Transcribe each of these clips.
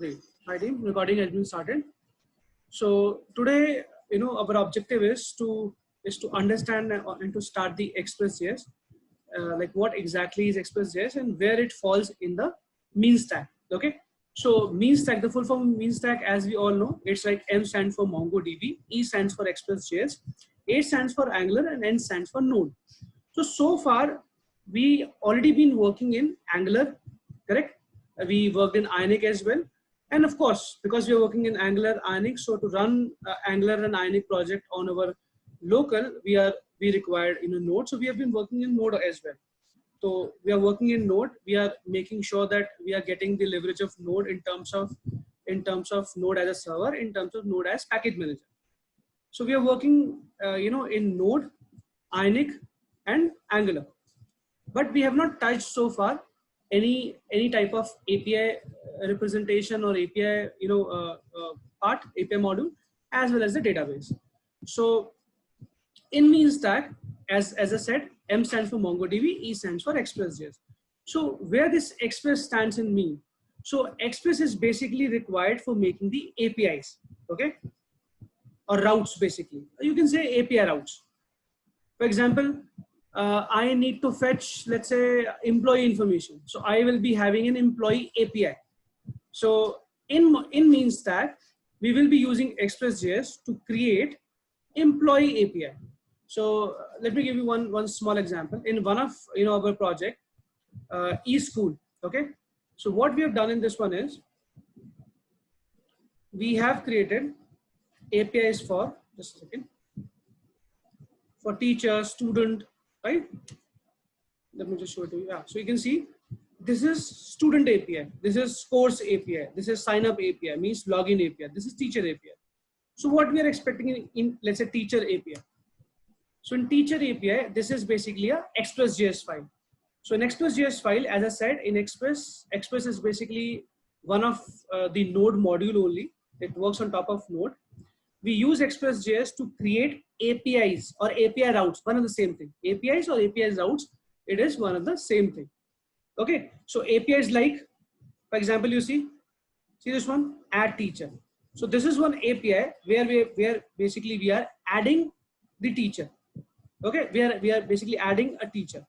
Great. Hi team, recording has been started. So today, our objective is to understand and to start the Express.js, like what exactly is Express.js and where it falls in the mean stack. Okay. So mean stack, the full form of mean stack, as we all know, it's like M stands for MongoDB, E stands for Express.js, A stands for Angular, and N stands for Node. So far, we already been working in Angular, correct? We worked in Ionic as well. And of course, because we are working in Angular Ionic, so to run Angular and Ionic project on our local, we required Node. So we have been working in Node as well. So we are working in Node. We are making sure that we are getting the leverage of Node in terms of Node as a server, in terms of Node as package manager. So we are working, in Node, Ionic, and Angular, but we have not touched so far any type of API representation or API part, API module, as well as the database. So in mean stack, as I said, M stands for MongoDB, E stands for Express.js. So where this Express stands in mean, so Express is basically required for making the APIs, okay, or routes. Basically you can say API routes. For example, I need to fetch, let's say, employee information. So I will be having an employee API. So in mean stack, we will be using Express.js to create employee API. So let me give you one small example. In one of our project, eSchool. Okay. So what we have done in this one is we have created APIs for, just a second, for teacher, student, right? Let me just show it to you. Yeah. So you can see this is student API. This is course API. This is sign up API, means login API. This is teacher API. So what we are expecting in let's say teacher API. So in teacher API, this is basically a Express.js file. So in Express.js file, as I said, in Express is basically one of the Node module only. It works on top of Node. We use Express.js to create APIs or API routes, one of the same thing. APIs or API routes, it is one of the same thing. Okay, so APIs like, for example, you see this one, add teacher. So this is one API where basically we are adding the teacher. Okay, we are basically adding a teacher.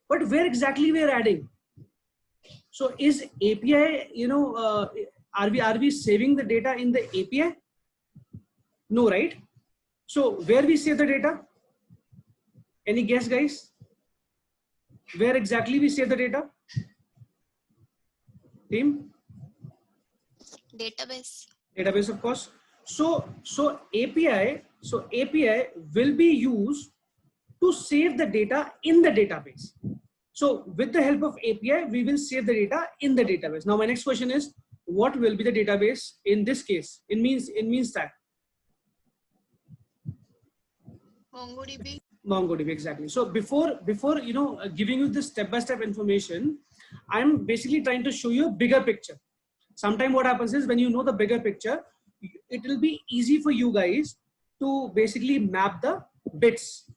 But where exactly we are adding? So is API, are we saving the data in the API? No, right? So where we save the data? Any guess, guys? Where exactly we save the data? Team? Database. Database, of course. So API will be used to save the data in the database. So with the help of API, we will save the data in the database. Now my next question is, what will be the database in this case? In mean stack? MongoDB. MongoDB, exactly. So before giving you this step-by-step information, I'm basically trying to show you a bigger picture. Sometimes what happens is when you know the bigger picture, it will be easy for you guys to basically map the bits,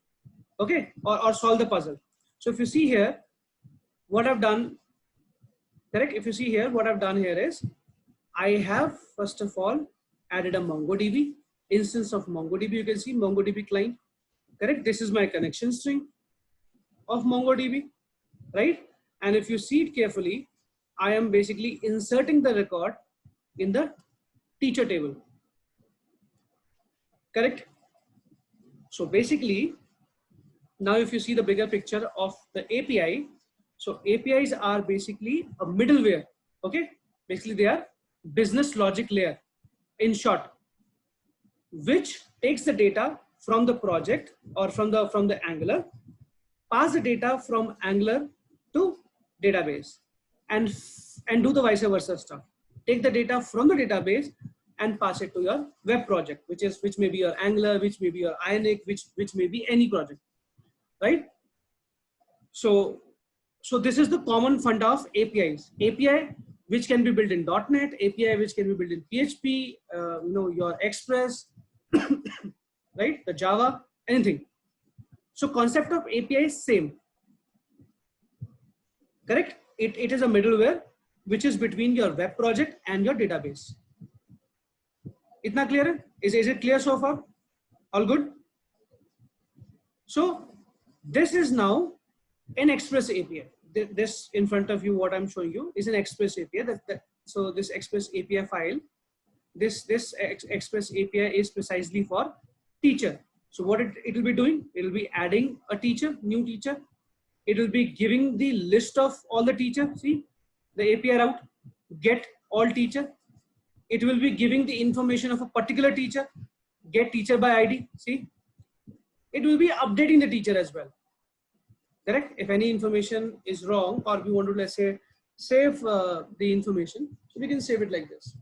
okay, or solve the puzzle. So if you see here, what I've done, correct? If you see here, what I've done here is I have first of all added a MongoDB instance of MongoDB. You can see MongoDB client. Correct. This is my connection string of MongoDB, right? And if you see it carefully, I am basically inserting the record in the teacher table. Correct. So basically, now if you see the bigger picture of the API, so APIs are basically a middleware. Okay. Basically, they are business logic layer, in short, which takes the data from the project or from the Angular, pass the data from Angular to database, and do the vice versa stuff. Take the data from the database and pass it to your web project, which may be your Angular, which may be your Ionic, which may be any project, right? So this is the common fund of APIs. API which can be built in .NET, API which can be built in PHP, your Express, right? The Java, anything. So concept of API is same. Correct? It is a middleware which is between your web project and your database. Itna clear hai? Is it clear so far? All good? So this is now an Express API. This in front of you, what I'm showing you is an Express API. So this Express API file, this Express API is precisely for teacher. So what it will be doing, it will be adding a teacher, new teacher. It will be giving the list of all the teacher. See the API route, get all teacher. It will be giving the information of a particular teacher, get teacher by ID. See, it will be updating the teacher as well. Correct? If any information is wrong, or we want to, let's say, save the information, so we can save it like this.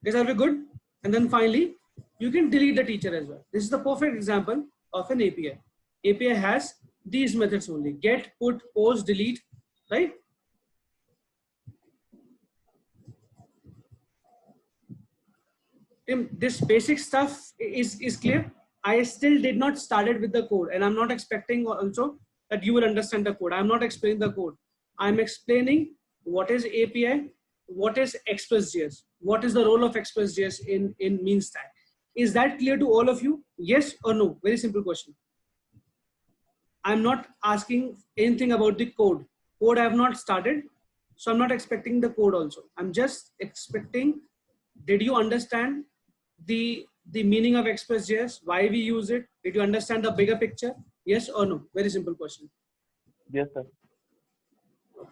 These are we good? And then finally, you can delete the teacher as well. This is the perfect example of an API. API has these methods only: get, put, post, delete, right? This basic stuff is clear. I still did not started with the code, and I'm not expecting also that you will understand the code. I'm not explaining the code. I'm explaining what is API, what is Express.js, what is the role of Express.js in mean stack. Is that clear to all of you? Yes or no? Very simple question. I'm not asking anything about the code. Code I have not started, so I'm not expecting the code also. I'm just expecting, did you understand the meaning of Express.js, why we use it? Did you understand the bigger picture? Yes or no? Very simple question. Yes, sir. Okay.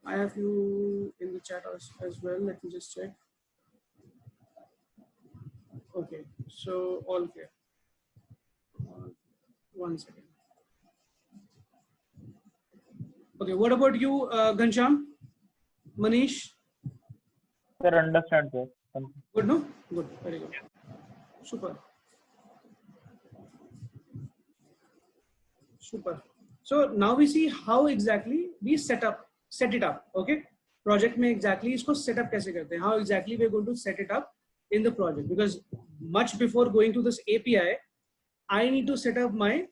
I have you in the chat as well. Let me just check. Okay, so all clear. One second. Okay, what about you, Ghanshyam? Manish? Sir, understand, sir. Good, no? Good, very good. Super. Super. So now we see how exactly we set it up. Okay. Project में exactly इसको set up कैसे करते हैं? How exactly we are going to set it up in the project? Because much before going to this API, I need to set up my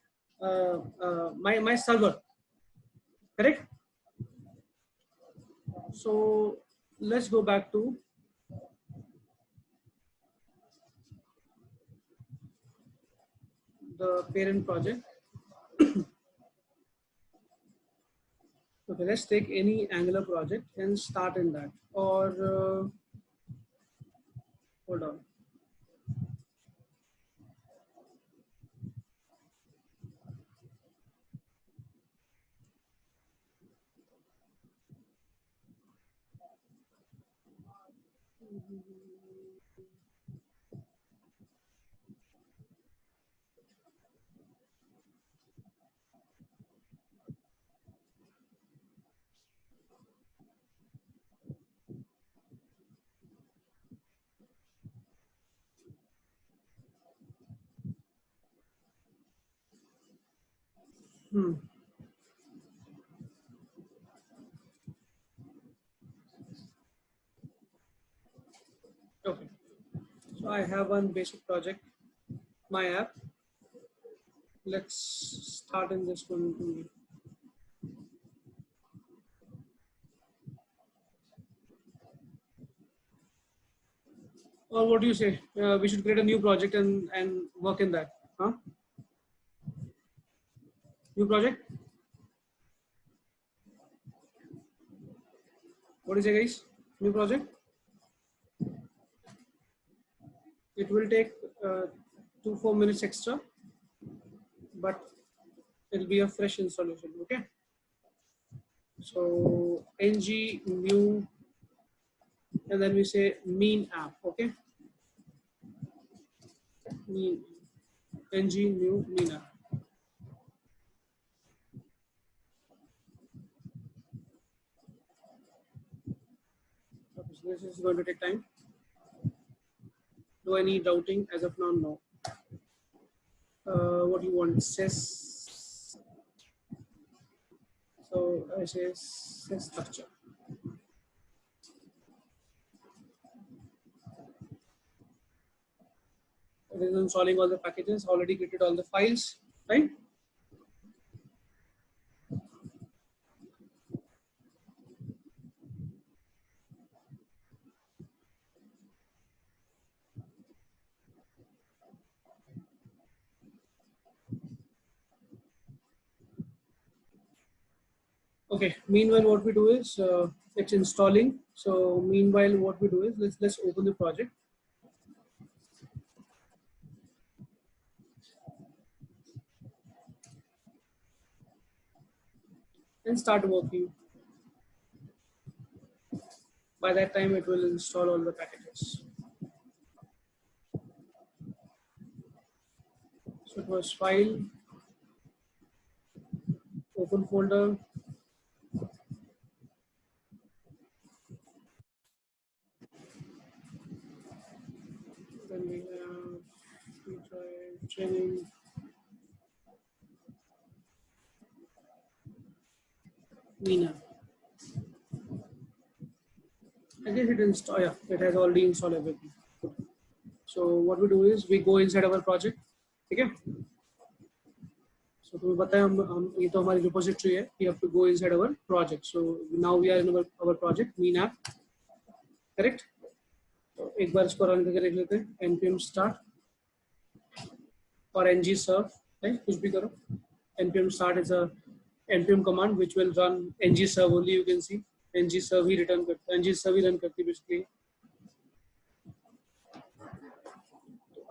my server. Correct? So let's go back to the parent project. Okay, let's take any Angular project and start in that. Or hold on. Okay, so I have one basic project, my app. Let's start in this one only. Or what do you say? We should create a new project and work in that, huh? New project? What is it, guys? New project? It will take 2-4 minutes extra, but it'll be a fresh installation. Okay. So ng new, and then we say mean app. Okay. Mean ng new mean app. Okay, so this is going to take time. Do I need routing? As of now, no. What do you want? Sys. So I say sys structure. It is installing all the packages, already created all the files, right? Okay. Meanwhile, what we do is it's installing. So meanwhile, what we do is let's open the project. And start working. By that time, it will install all the packages. So it was file, open folder, then we have training. Mina. I guess it install. Yeah, it has already installed everything. So what we do is we go inside our project. Okay. So तुम्हें पता है हम ये तो हमारी repository है. We have to go inside our project. So now we are in our project Mean app. Correct. तो एक बार इसको run करके देख लेते हैं. npm start और ng serve. Right? कुछ भी करो. npm start is a npm command which will run ng serve only. You can see ng serve he return करता है. ng serve ही run करती है basically.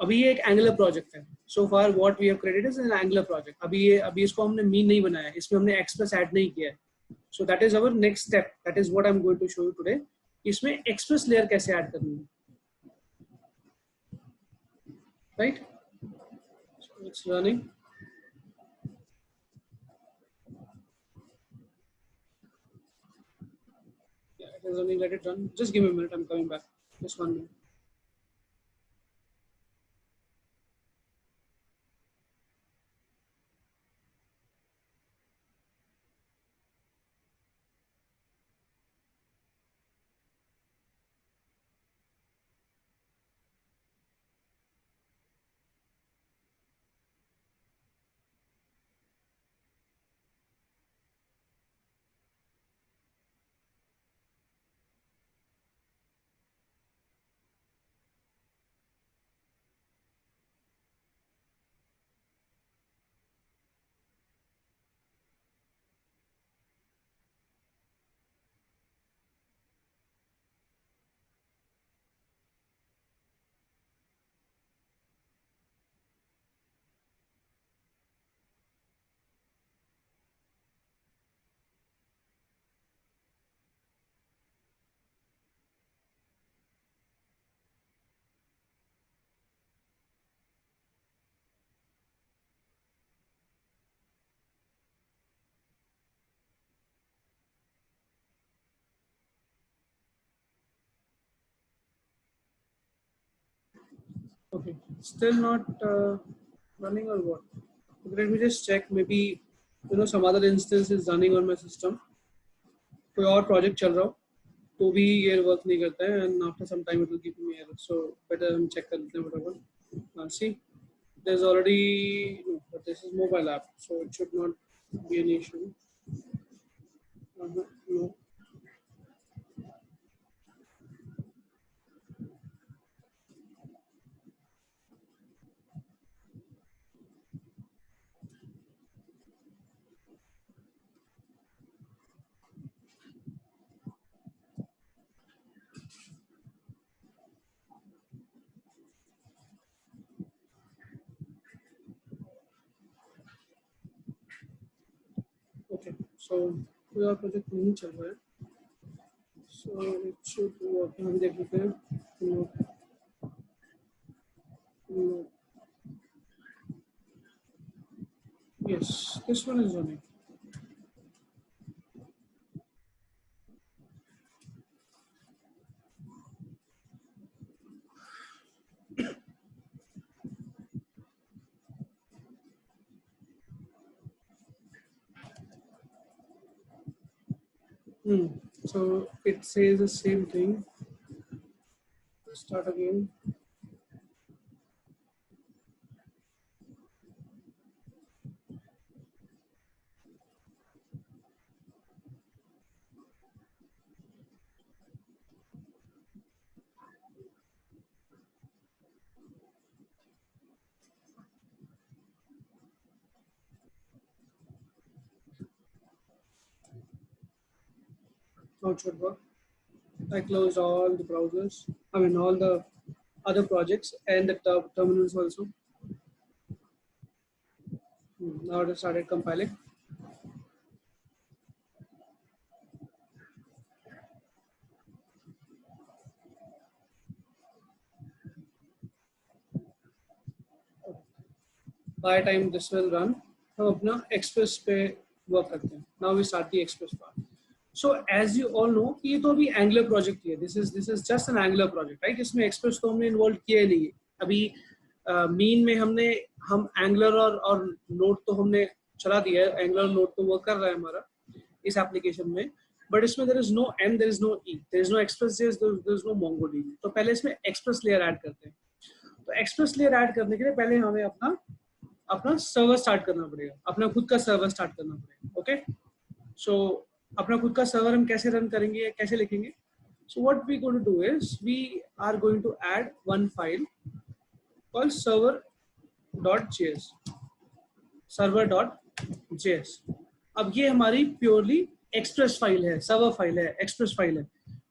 अभी ये एक एंगुलर प्रोजेक्ट है. So far what we have created is an Angular project. अभी इसको हमने मीन नहीं बनाया, इसमें हमने एक्सप्रेस ऐड नहीं किया है. So that is our next step. That is what I am going to show you today. इसमें एक्सप्रेस लेयर कैसे ऐड करनी है. Right. So it's running. It is running. Let it run. Just give me a minute. I'm coming back. Just 1 minute. Okay. Still not running or what? Okay, let me just check. Maybe some other instance is running on my system. कोई और project चल रहा हो तो भी ये work नहीं करता है. And after some time it will give me error. So better हम चेक कर लेते हैं whatever. See there is already but this is mobile app so it should not be an issue. No. Okay. So कोई और project नहीं चल रहा है. So it should work. हम देख लेते हैं. No. No. Yes, this one is running. So it says the same thing. Start again. How it should work. I closed all the browsers. I mean all the other projects and the terminals also. Now it has started compiling. By the time this will run, हम अपना Express पे work करते हैं. Now we start the Express part. So as you all know, ये तो अभी Angular project ही है. This is just an Angular project, right? इसमें Express तो हमने involve किया ही नहीं है. अभी mean में हम Angular और Node तो हमने चला दिया है. Angular और Node तो work कर रहा है हमारा इस application में. But इसमें there is no M, there is no E, there is no Express.js, there is no MongoDB. तो पहले इसमें Express layer add करते हैं. तो Express layer add करने के लिए पहले हमें अपना सर्वर स्टार्ट करना पड़ेगा, अपना खुद का सर्वर स्टार्ट करना पड़ेगा. ओके, सो अपना खुद का सर्वर हम कैसे रन करेंगे, कैसे लिखेंगे? So what we going to do is we are going to add one file called server.js. server.js. अब ये हमारी प्योरली एक्सप्रेस फाइल है, सर्वर फाइल है, एक्सप्रेस फाइल है,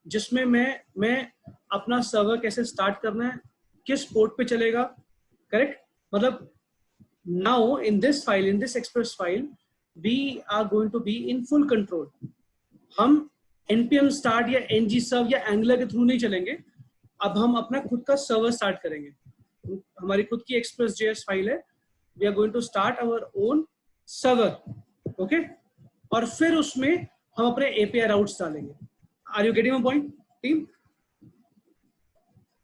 जिसमें मैं अपना सर्वर कैसे स्टार्ट करना है, किस पोर्ट पे चलेगा, करेक्ट? मतलब now in this file, in this express file, we are going to be in full control. हम npm start या ngserve या angular के थ्रू नहीं चलेंगे. अब हम अपना खुद का सर्वर स्टार्ट करेंगे. हमारी खुद की express.js फाइल है. We are going to start our own server, okay? और फिर उसमें हम अपने API routes डालेंगे. Are you getting my point, team?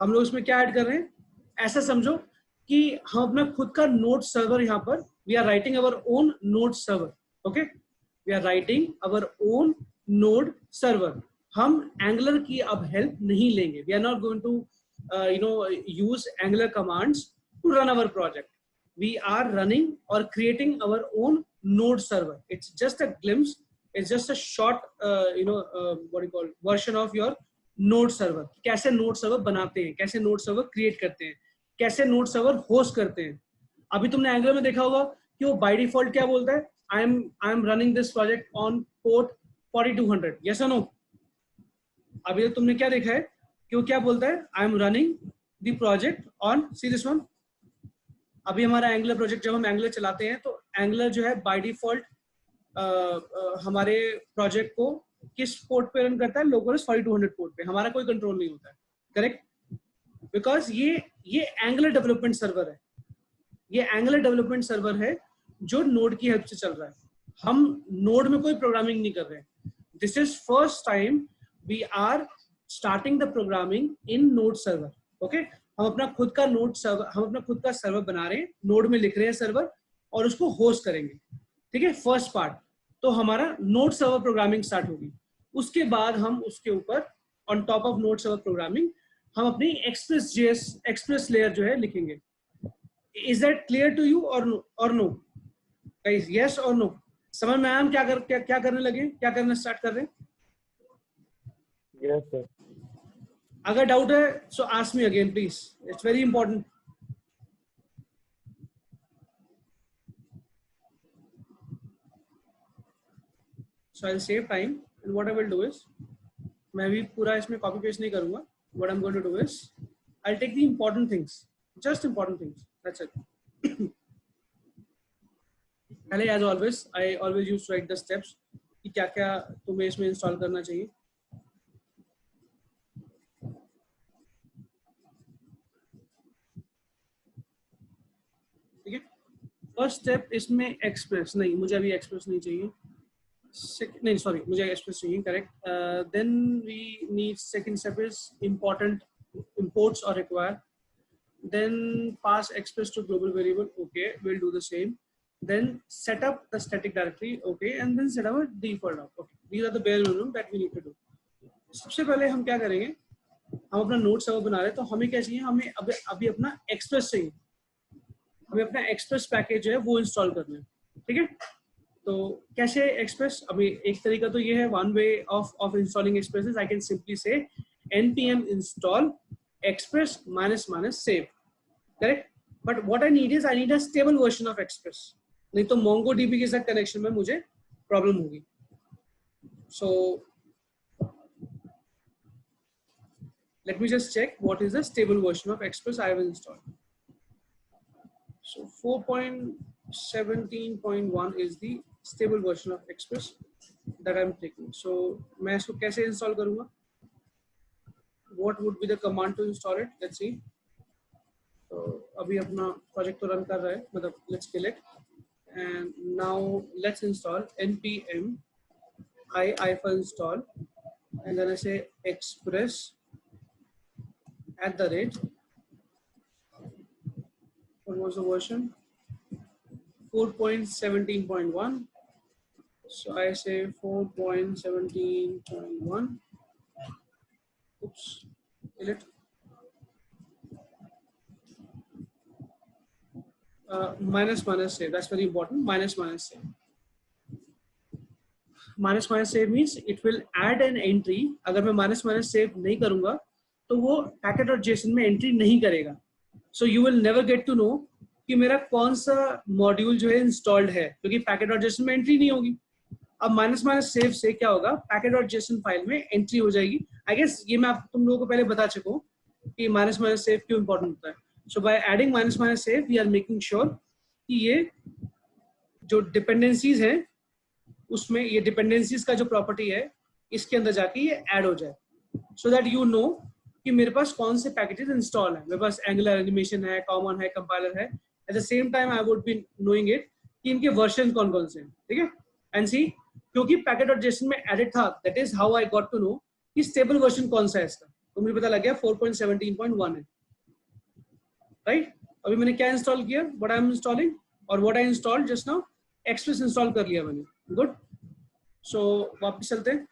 हम लोग इसमें क्या ऐड कर रहे हैं? ऐसा समझो कि हम अपना खुद का नोड सर्वर यहाँ पर we are writing our own node server. Okay, we are writing our own node server. हम एंगुलर की अब हेल्प नहीं लेंगे. We are not going to use Angular commands to run our project. We are running और creating our own node server. It's just a glimpse, it's just a short what you call version of your node server. कैसे node server बनाते हैं, कैसे node server create करते हैं, कैसे node server host करते हैं. अभी तुमने एंगुलर में देखा होगा कि वो बाय डिफॉल्ट क्या बोलता है, I am running this project on port 4200. Yes और नो? अभी तो तुमने क्या देखा है कि वो क्या बोलता है, I am running the project on, see this one. अभी हमारा एंगुलर प्रोजेक्ट जब हम एंगुलर चलाते हैं तो एंगुलर जो है बाय डिफॉल्ट हमारे प्रोजेक्ट को किस पोर्ट पे रन करता है, लोकल 4200 पोर्ट पे. हमारा कोई कंट्रोल नहीं होता है, करेक्ट? बिकॉज ये एंगुलर डेवलपमेंट सर्वर है. ये एंगुलर डेवलपमेंट सर्वर है जो नोड की हेल्प से चल रहा है. हम नोड में कोई प्रोग्रामिंग नहीं कर रहे हैं. This is first time we are starting the programming in node server. Okay, हम अपना खुद का नोड सर्वर, हम अपना खुद का सर्वर बना रहे हैं, नोड में लिख रहे हैं सर्वर और उसको होस्ट करेंगे. ठीक है, फर्स्ट पार्ट. तो हमारा नोड सर्वर प्रोग्रामिंग स्टार्ट होगी. उसके बाद हम उसके ऊपर on top of node server programming हम अपनी एक्सप्रेस लेयर जो है लिखेंगे. Is that clear to you और नो गाइस? यस और नो? समझ में आया हम क्या करने लगे, क्या करना स्टार्ट कर रहे हैं? Yes, sir. अगर डाउट है सो ask me again please, it's very important. So I will save time and what I will do is, मैं भी पूरा इसमें कॉपी पेस्ट नहीं करूंगा. What I'm going to do is I'll take the important things, just important things, that's it. पहले as always I always used to write the steps कि क्या क्या तुम्हें इसमें इंस्टॉल करना चाहिए. ठीक है, फर्स्ट स्टेप इसमें एक्सप्रेस नहीं, मुझे अभी एक्सप्रेस नहीं चाहिए. नहीं सॉरी, मुझे एक्सप्रेस चाहिए, correct. Then we need second step is important imports or require. Then pass express to global variable. Okay, we'll do the same. Then set up the static directory. Okay, and then set up a default up. Okay, these are the bare minimum that we need to do. सबसे पहले हम क्या करेंगे, हम अपना node server बना रहे हैं तो हमें क्या चाहिए, हमें अभी अपना एक्सप्रेस चाहिए. हमें अपना एक्सप्रेस पैकेज जो है वो इंस्टॉल करना है. ठीक है, तो कैसे एक्सप्रेस? अभी एक तरीका तो ये है, one way of installing express is I can simply से npm install express --save, correct? But what I need is I need a stable version of express. नहीं तो MongoDB के साथ कनेक्शन में मुझे प्रॉब्लम होगी. So let me just check what is the stable version of Express I have installed. So 4.17.1 is the stable version of Express that I'm taking. So मैं इसको कैसे install करूँगा? What would be the command to install it? Let's see. तो अभी अपना project तो run कर रहा है, मतलब let's kill it. And now let's install npm i-install and then I say express @ what was the version? 4.17.1. So I say 4.17.1. Oops, kill it. Minus save. That's very important. Minus save. Minus save means it will add an entry. अगर मैं minus save नहीं करूँगा तो वो packet.json में entry नहीं करेगा. So you will never get to know कि मेरा कौन सा मॉड्यूल जो है इंस्टॉल्ड है, क्योंकि packet.json में एंट्री नहीं होगी. अब माइनस सेव से क्या होगा, packet.json फाइल में एंट्री हो जाएगी. आई गेस ये मैं तुम लोगों को पहले बता चुका हूँ कि माइनस सेव क्यों इंपॉर्टेंट होता है. So by adding minus save we are making sure कि ये जो डिपेंडेंसीज हैं उसमें ये डिपेंडेंसीज का जो प्रॉपर्टी है इसके अंदर जाके ये ऐड हो जाए, सो दैट यू नो कि मेरे पास कौन से पैकेजेस इंस्टॉल है. मेरे पास एंगुलर एनिमेशन है, कॉमन है, कंपाइलर है. At the same time I would be knowing it कि इनके वर्जन कौन कौन से हैं. ठीक है. एंड सी, क्योंकि packet.json में एडिट था, that is how I got to know कि स्टेबल वर्जन कौन सा है इसका. तो मुझे पता लग गया 4.17.1 है. राइट. अभी मैंने क्या इंस्टॉल किया, व्हाट आई एम इंस्टॉलिंग और what I installed just now, express install कर लिया मैंने. गुड. सो वापस चलते हैं.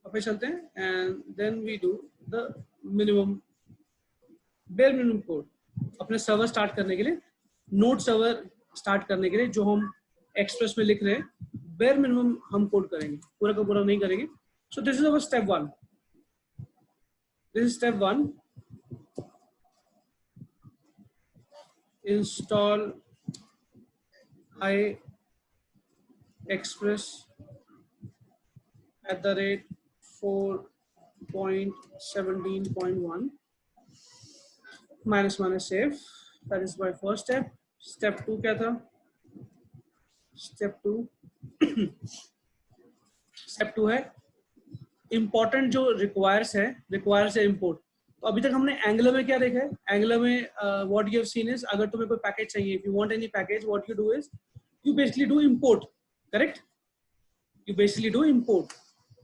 वापस चलते हैं and then we do the bare minimum code. अपने सर्वर स्टार्ट करने के लिए, नोड सर्वर स्टार्ट करने के लिए जो हम एक्सप्रेस में लिख रहे हैं, bare minimum हम कोड करेंगे, पूरा का पूरा नहीं करेंगे. So this is our step 1. This is step 1. Install i-express @ 4.17.1 minus save. That is my first step. Step 2 क्या था? Step 2 Step 2 है important जो requires है import. तो अभी तक हमने Angular में क्या देखा है? Angular में what you have seen is, अगर तुम्हें कोई पैकेज चाहिए, if you want any package, what you do is you basically do import. Correct? You basically do import.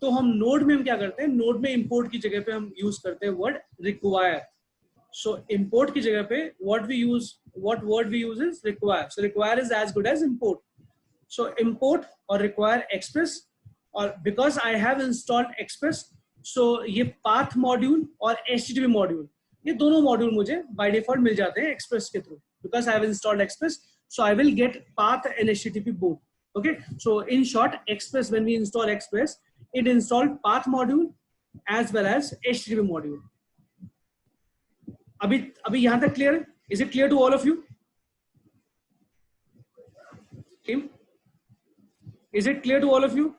तो हम नोड में हम क्या करते हैं, नोड में इंपोर्ट की जगह पे हम यूज करते हैं वर्ड रिक्वायर. सो इंपोर्ट की जगह पे what word we use is require. So require is as good as import. So import और require express, और because I have installed express, so ये path module और HTTP module, ये दोनों मॉड्यूल मुझे by default मिल जाते हैं express के through. Because I have installed express, so I will get path and HTTP both. Okay. So in short, express, when we install express, it installed path module as well as HTTP module. अभी यहां तक clear है? Is it clear to all of you? Team, is it clear to all of you?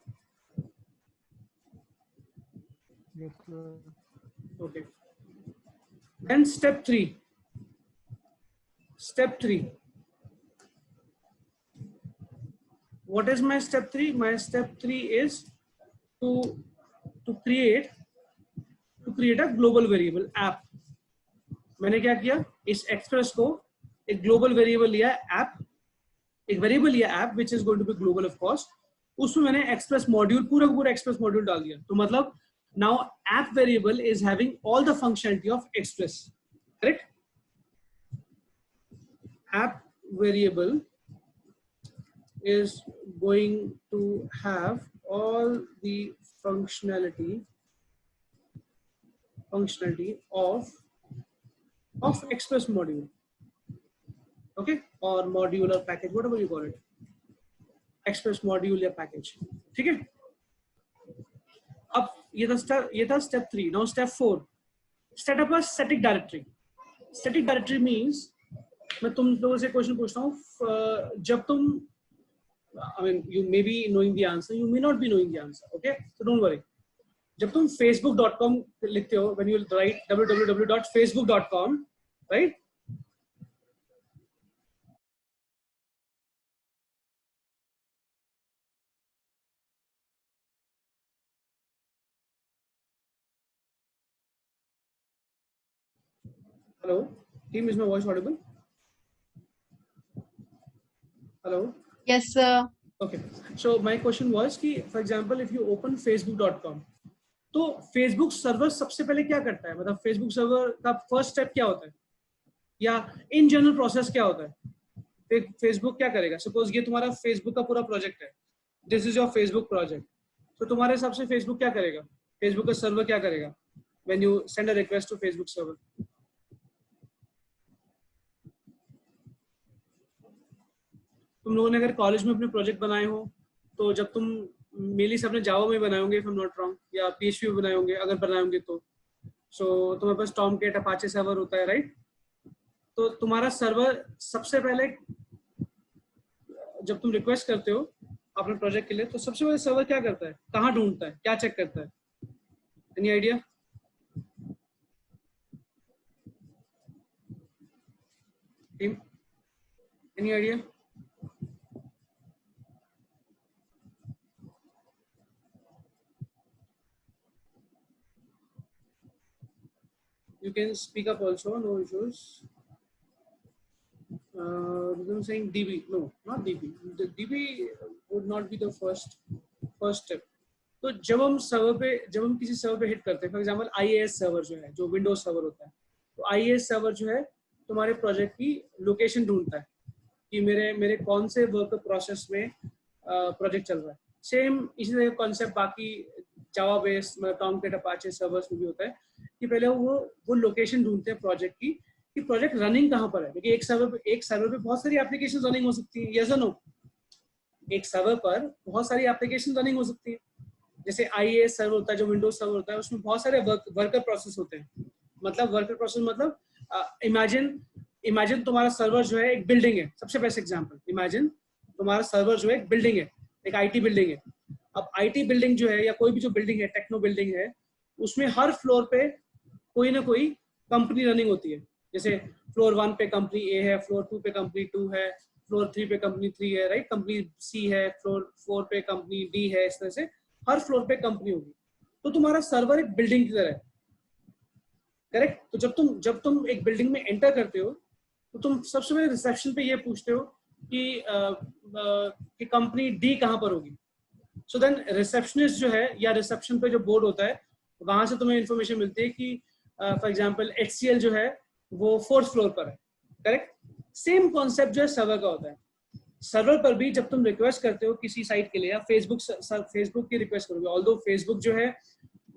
Yes, sir. Okay. Then step 3. Step 3. What is my step 3? My step 3 is to create a global variable app. मैंने क्या किया, इस express को एक global variable लिया app, एक variable लिया app which is going to be global of course. उसमें मैंने एक्सप्रेस मॉड्यूल, पूरा एक्सप्रेस मॉड्यूल डाल दिया. तो मतलब now app variable is having all the functionality of express. Correct. App variable is going to have all the functionality of express module. Okay, or module or package, whatever you call it, express module या package. ठीक है. अब ये था step 3. now step 4, set up a static directory. Static directory means, मैं तुम लोगों से क्वेश्चन पूछता हूँ, जब तुम, I mean, you may be knowing the answer, you may not be knowing the answer, okay? So don't worry. जब तुम facebook.com लिखते हो, when you write www.facebook.com, right? Hello, team, is my voice audible? Hello. Yes, sir. Okay. So my question was कि, for example, if you open facebook.com, तो Facebook server सबसे पहले क्या करता है? मतलब Facebook सर्वर का फर्स्ट स्टेप क्या होता है, या इन जनरल प्रोसेस क्या होता है? फिर Facebook क्या करेगा? सपोज ये तुम्हारा Facebook का पूरा प्रोजेक्ट है, this is your Facebook project, तो तुम्हारे हिसाब से Facebook क्या करेगा? Facebook का सर्वर क्या करेगा when you send a request to Facebook server? तुम लोगों ने अगर कॉलेज में अपने प्रोजेक्ट बनाए हो, तो जब तुम मेनली से अपने जावा में बनाए होंगे, if I am not wrong, या PHP में बनाए होंगे, अगर बनाए होंगे तो, सो तुम्हारे पास टॉमकेट अपाचे सर्वर होता है, राइट? तो तुम्हारा सर्वर सबसे पहले जब तुम रिक्वेस्ट करते हो अपने प्रोजेक्ट के लिए, तो सबसे पहले सर्वर क्या करता है, कहाँ ढूंढता है, क्या चेक करता है? Any idea? Team, any idea? You can speak up also, no issues. I'm saying DB, no, not DB. The DB would not be the first step. तो जब हम किसी सर्वर पे हिट करते हैं, फॉर एग्जांपल IIS सर्वर जो है, जो विंडोज सर्वर होता है, तो IIS सर्वर जो है तुम्हारे प्रोजेक्ट की लोकेशन ढूंढता है कि मेरे कौन से वर्क प्रोसेस में प्रोजेक्ट चल रहा है। सेम इसी तरह कॉन्सेप्ट बाकी जावा बेस्ड मतलब टॉमकेट अपाचे सर्वर्स में भी होता है कि पहले वो लोकेशन ढूंढते हैं प्रोजेक्ट की, कि प्रोजेक्ट रनिंग कहाँ पर है, क्योंकि एक सर्वर पे बहुत सारी एप्लीकेशन रनिंग हो सकती है, यस और नो? एक सर्वर पर बहुत सारी एप्लीकेशन रनिंग हो सकती है। जैसे IIS सर्वर होता है, जो विंडोज सर्वर होता है, उसमें बहुत सारे वर्कर प्रोसेस होते हैं। मतलब वर्कर प्रोसेस मतलब इमेजिन तुम्हारा सर्वर जो है एक बिल्डिंग है, सबसे बेस्ट एग्जांपल, इमेजिन तुम्हारा सर्वर जो है एक बिल्डिंग है, एक IT बिल्डिंग है। अब IT बिल्डिंग जो है, या कोई भी जो बिल्डिंग है, टेक्नो बिल्डिंग है, उसमें हर फ्लोर पे कोई ना कोई कंपनी रनिंग होती है। जैसे फ्लोर 1 पे कंपनी A है, फ्लोर 2 पे कंपनी 2 है, फ्लोर 3 पे कंपनी 3 है, राइट? कंपनी C है, फ्लोर 4 पे कंपनी D है, इस तरह से हर फ्लोर पे कंपनी होगी। तो तुम्हारा सर्वर एक बिल्डिंग की तरह है, करेक्ट? तो जब तुम एक बिल्डिंग में एंटर करते हो, तो तुम सबसे पहले रिसेप्शन पे ये पूछते हो कि कंपनी D कहाँ पर होगी। सो देन रिसेप्शनिस्ट जो है, या रिसेप्शन पे जो बोर्ड होता है, वहां से तुम्हें इंफॉर्मेशन मिलती है कि फॉर एग्जांपल HCL जो है वो 4th फ्लोर पर है, करेक्ट? सेम कॉन्सेप्ट जो है सर्वर का होता है। सर्वर पर भी जब तुम रिक्वेस्ट करते हो किसी साइट के लिए, या फेसबुक की रिक्वेस्ट करोगे, ऑल्दो फेसबुक जो है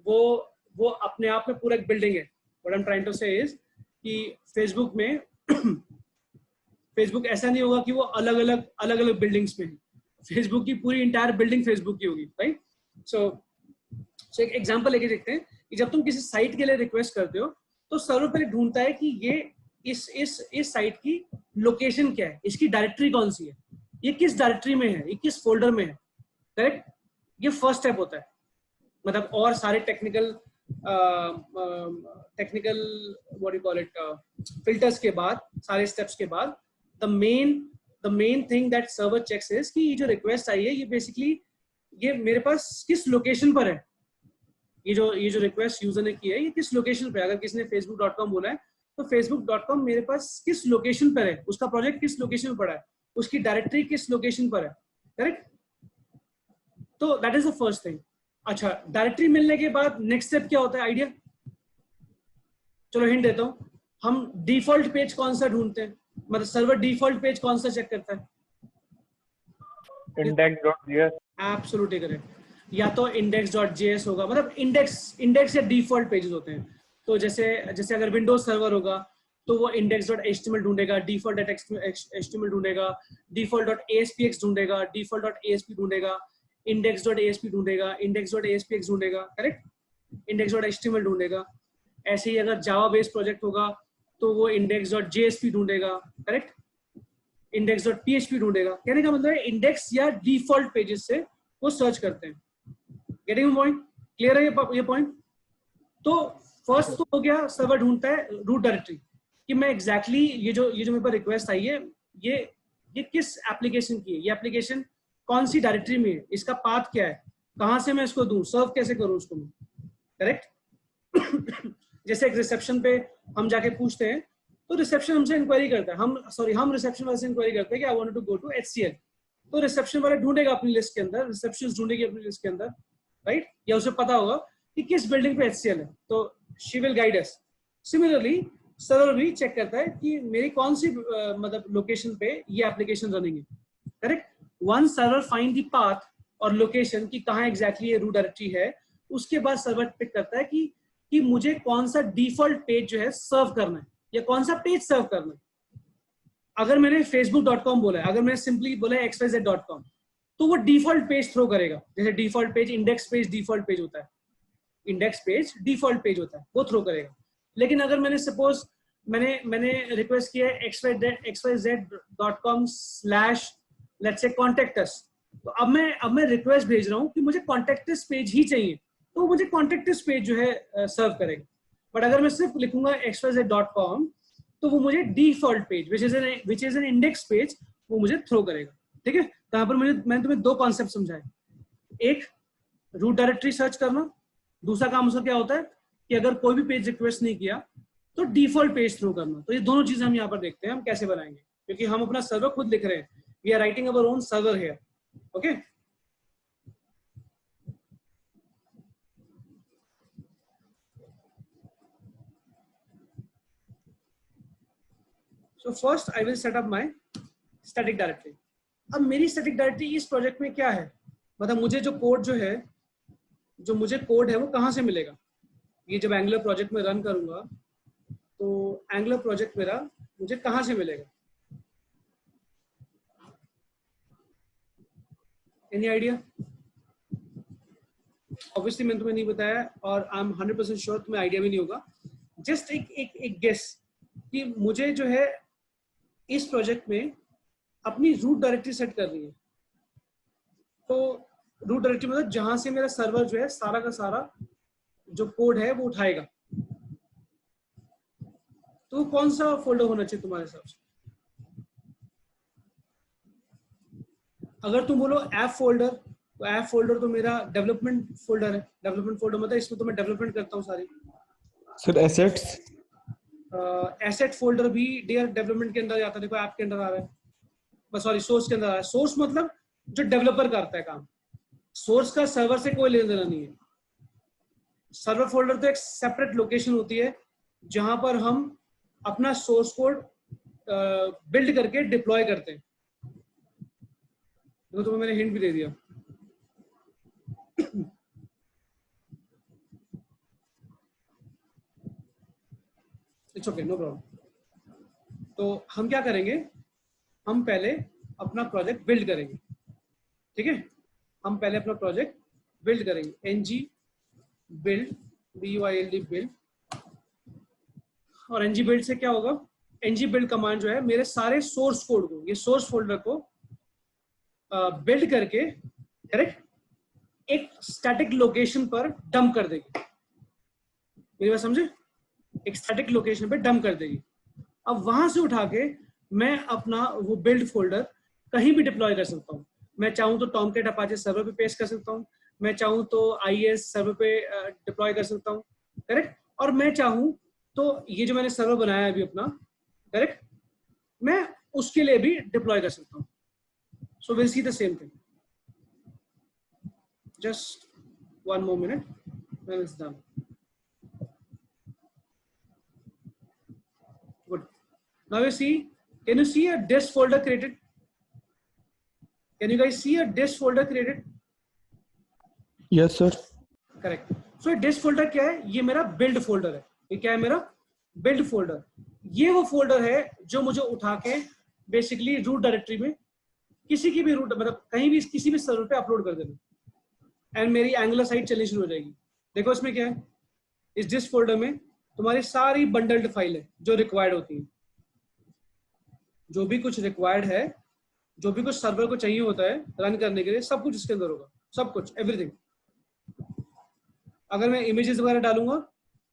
वो अपने आप में पूरा एक बिल्डिंग है। What I am trying to say is कि फेसबुक में फेसबुक ऐसा नहीं होगा कि वो अलग अलग बिल्डिंग्स में है। फेसबुक की पूरी इंटायर बिल्डिंग फेसबुक की होगी, राइट? सो एक एग्जांपल लेके देखते हैं कि जब तुम किसी साइट के लिए रिक्वेस्ट करते हो, तो सर्वर पहले ढूंढता है कि ये इस साइट की लोकेशन क्या है, इसकी डायरेक्टरी कौन सी है, ये किस डायरेक्टरी में है, ये किस फोल्डर में है, करेक्ट? ये फर्स्ट स्टेप होता है। मतलब और सारे technical what you call it filters के बाद, सारे स्टेप्स के बाद, the main thing that server checks is कि ये जो रिक्वेस्ट आई है, ये बेसिकली ये मेरे पास किस लोकेशन पर है। ये जो रिक्वेस्ट यूजर ने की है, ये किस लोकेशन पे है। अगर किसी ने facebook.com बोला है, तो facebook.com मेरे पास किस लोकेशन पर है, उसका प्रोजेक्ट किस लोकेशन में पड़ा है, उसकी डायरेक्टरी किस लोकेशन पर है, करेक्ट? तो that is the first thing. अच्छा, डायरेक्टरी मिलने के बाद नेक्स्ट स्टेप क्या होता है, आइडिया? चलो हिंट देता हूं, हम डिफॉल्ट पेज कौन सा ढूंढते हैं, मतलब सर्वर डिफॉल्ट पेज कौन सा चेक करता है? index.js। Absolutely correct. या तो index.js होगा, मतलब इंडेक्स या डिफॉल्ट पेजेस होते हैं। तो जैसे अगर विंडोज सर्वर होगा, तो वो index.html ढूंढेगा, default.html ढूंढेगा, default.aspx ढूंढेगा, default.asp ढूंढेगा, index.asp ढूंढेगा, index.aspx ढूंढेगा, correct? index.html ढूंढेगा। ऐसे ही अगर जावा बेस्ड प्रोजेक्ट होगा, तो वो index.jsp ढूंढेगा, करेक्ट, index.php ढूंढेगा। कहने का मतलब है इंडेक्स या डिफॉल्ट पेजेस से वो सर्च करते हैं। Getting point? क्लियर है ये पॉइंट? तो फर्स्ट तो हो गया सर्वर ढूंढता है रूट डायरेक्टरी कि मैं एग्जैक्टली ये जो मेरे पास रिक्वेस्ट आई है ये किस एप्लीकेशन की है, ये एप्लीकेशन कौन सी डायरेक्टरी में है, इसका पाथ क्या है, कहां से मैं इसको दूं, सर्व कैसे करूं उसको मैं, करेक्ट। जैसे एक रिसेप्शन पे हम जाके पूछते हैं तो रिसेप्शन हमसे इंक्वायरी करता है, हम रिसेप्शन वाले से इंक्वायरी करते हैं कि I want to go to HCL, तो रिसेप्शन वाला ढूंढेगा अपनी लिस्ट के अंदर, रिसेप्शनिस्ट ढूंढेगी अपनी लिस्ट के अंदर, राइट, या उसे पता होगा कि किस बिल्डिंग पे HCL है, तो she will guide us. Similarly server भी चेक करता है कि मेरी कौन सी मतलब लोकेशन पे ये एप्लीकेशन रनिंग है, correct. Once server find the path और लोकेशन कि कहाँ एग्जैक्टली ये रूट डायरेक्टरी है, उसके बाद सर्वर पिक करता है कि मुझे कौन सा डिफॉल्ट पेज जो है सर्व करना है या कौन सा पेज सर्व करना है। अगर मैंने facebook.com बोला है, अगर मैंने सिंपली बोला है xyz.com, तो वो डिफॉल्ट पेज थ्रो करेगा। जैसे default page, index page default page होता है, इंडेक्स पेज डिफॉल्ट पेज होता है, वो थ्रो करेगा। लेकिन अगर मैंने सपोज मैंने रिक्वेस्ट किया है xyz.com / let's say contact us, तो अब मैं रिक्वेस्ट भेज रहा हूँ कि मुझे कॉन्टेक्ट अस पेज ही चाहिए, तो मुझे कॉन्टेक्ट अस पेज जो है सर्व करेगा। बट अगर मैं सिर्फ लिखूंगा xyz.com, तो वो मुझे default page which is an index page वो मुझे थ्रो करेगा। ठीक है, तो यहाँ पर मैंने तुम्हें दो कॉन्सेप्ट समझाए, एक रूट डायरेक्टरी सर्च करना, दूसरा काम उसका क्या होता है कि अगर कोई भी पेज रिक्वेस्ट नहीं किया तो डिफॉल्ट पेज थ्रो करना। तो ये दोनों चीजें हम यहाँ पर देखते हैं हम कैसे बनाएंगे, क्योंकि हम अपना सर्वर खुद लिख रहे हैं, we are writing our own server here. Okay, so first I will set up my static directory। अब मेरी static directory इस प्रोजेक्ट में क्या है, मतलब मुझे जो कोड है वो कहाँ से मिलेगा। ये जब एंगुलर प्रोजेक्ट में रन करूंगा तो एंगुलर प्रोजेक्ट मेरा मुझे कहाँ से मिलेगा, एनी आइडिया? ऑब्वियसली मैंने तुम्हें नहीं बताया और आई एम 100% श्योर तुम्हें आइडिया भी नहीं होगा। जस्ट एक गेस कि मुझे जो है इस प्रोजेक्ट में अपनी रूट डायरेक्टरी सेट करनी है। तो रूट डायरेक्टरी मतलब जहां से मेरा सर्वर जो है सारा का सारा जो कोड है वो उठाएगा। तो कौन सा फोल्डर होना चाहिए तुम्हारे हिसाब से? अगर तुम बोलो ऐप फोल्डर, तो ऐप फोल्डर तो मेरा डेवलपमेंट फोल्डर है। डेवलपमेंट फोल्डर मतलब इसमें तो मैं डेवलपमेंट करता हूँ सारी। सर एसेट्स, एसेट फोल्डर भी डेवलपमेंट के अंदर जाता है। देखो ऐप के अंदर आ रहा है, बस सॉरी सोर्स के अंदर आ रहा है। सोर्स मतलब जो डेवलपर करता है काम, सोर्स का सर्वर से कोई लेना देना नहीं है। सर्वर फोल्डर तो एक सेपरेट लोकेशन होती है जहां पर हम अपना सोर्स कोड बिल्ड करके डिप्लॉय करते हैं। तो तुम्हें मैंने हिंट भी दे दिया। It's okay, no problem. तो हम क्या करेंगे, हम पहले अपना प्रोजेक्ट बिल्ड करेंगे। ठीक है, हम पहले अपना प्रोजेक्ट बिल्ड करेंगे। ng build build build, और ng build से क्या होगा, ng build कमांड जो है मेरे सारे सोर्स कोड को, ये सोर्स फोल्डर को बिल्ड करके करेक्ट एक स्टैटिक लोकेशन पर डंप कर देगी। मेरी बात समझे? एक स्टैटिक लोकेशन पे डंप कर देगी। अब वहां से उठा के मैं अपना वो बिल्ड फोल्डर कहीं भी डिप्लॉय कर सकता हूँ। मैं चाहूँ तो टॉमकेट अपाचे सर्वर पे पेस्ट कर सकता हूँ, मैं चाहूँ तो IIS सर्वर पे डिप्लॉय कर सकता हूँ, करेक्ट। और मैं चाहूँ तो ये जो मैंने सर्वर बनाया है अभी अपना, करेक्ट, मैं उसके लिए भी डिप्लॉय कर सकता हूँ। So will see the same thing, just one more minute when it's done. Good. Now you see, can you see a disk folder created? Can you guys see a disk folder created? Yes sir. Correct. So disk folder क्या है? ये मेरा build folder है। ये क्या है? मेरा build folder। ये वो folder है जो मुझे उठा के basically root directory में किसी की भी रूट, मतलब कहीं भी किसी भी सर्वर पे अपलोड कर देना, एंड मेरी एंगुलर साइट चलनी शुरू हो जाएगी। देखो इसमें क्या है, इस डिस्क फोल्डर में तुम्हारी सारी बंडल्ड फाइल है जो रिक्वायर्ड होती है, जो भी कुछ रिक्वायर्ड है, जो भी कुछ सर्वर को चाहिए होता है रन करने के लिए, सब कुछ इसके अंदर होगा, सब कुछ, एवरीथिंग। अगर मैं इमेजेस वगैरह डालूंगा,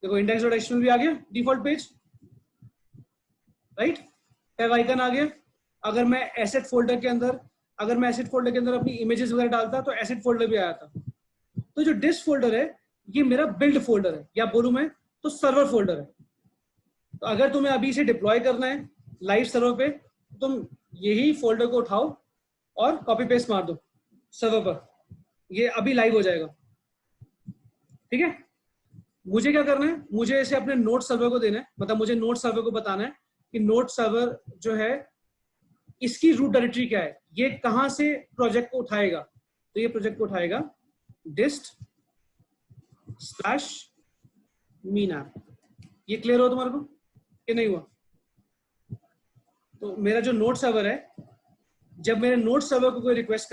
देखो index.html भी आ गया default page, right, tab icon आ गया। अगर मैं एसेट फोल्डर के अंदर अपनी इमेजेस वगैरह डालता तो एसेट फोल्डर भी आया था। तो जो डिस्क फोल्डर है ये मेरा बिल्ड फोल्डर है, या बोलूं मैं तो सर्वर फोल्डर है। तो अगर तुम्हें अभी इसे डिप्लॉय करना है लाइव सर्वर पे, तुम यही फोल्डर को उठाओ और कॉपी पेस्ट मार दो सर्वर पर, ये अभी लाइव हो जाएगा। ठीक है, मुझे क्या करना है, मुझे इसे अपने नोट सर्वर को देना है, मतलब मुझे नोट सर्वर को बताना है कि नोट सर्वर जो है इसकी रूट डायरेक्टरी क्या है, ये कहां से प्रोजेक्ट को उठाएगा। तो ये प्रोजेक्ट को उठाएगा dist/meanapp। ये क्लियर हो तुम्हारे को कि नहीं हुआ? तो मेरा जो नोट सर्वर है, जब मेरे नोट सर्वर को कोई रिक्वेस्ट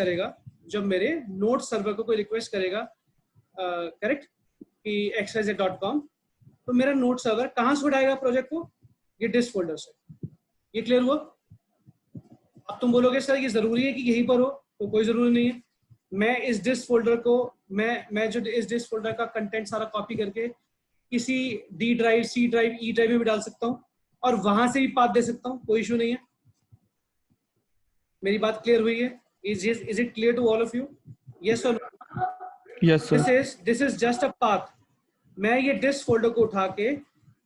करेगा, करेक्ट, कि xyz.com, तो मेरा नोट सर्वर कहां से उठाएगा प्रोजेक्ट को, ये डिस्क फोल्डर से। ये क्लियर हुआ? अब तुम बोलोगे सर ये जरूरी है कि यहीं पर हो, तो कोई जरूरी नहीं है। मैं इस डिस्क फोल्डर को मैं जो इस डिस्क फोल्डर का कंटेंट सारा कॉपी करके किसी D drive, C drive, E drive में भी डाल सकता हूँ और वहां से भी पाथ दे सकता हूँ, कोई इशू नहीं है। मेरी बात क्लियर हुई है? Is it clear to all of you? Yes और no? Yes, sir. This is just a path. मैं ये डिस्क फोल्डर को उठा के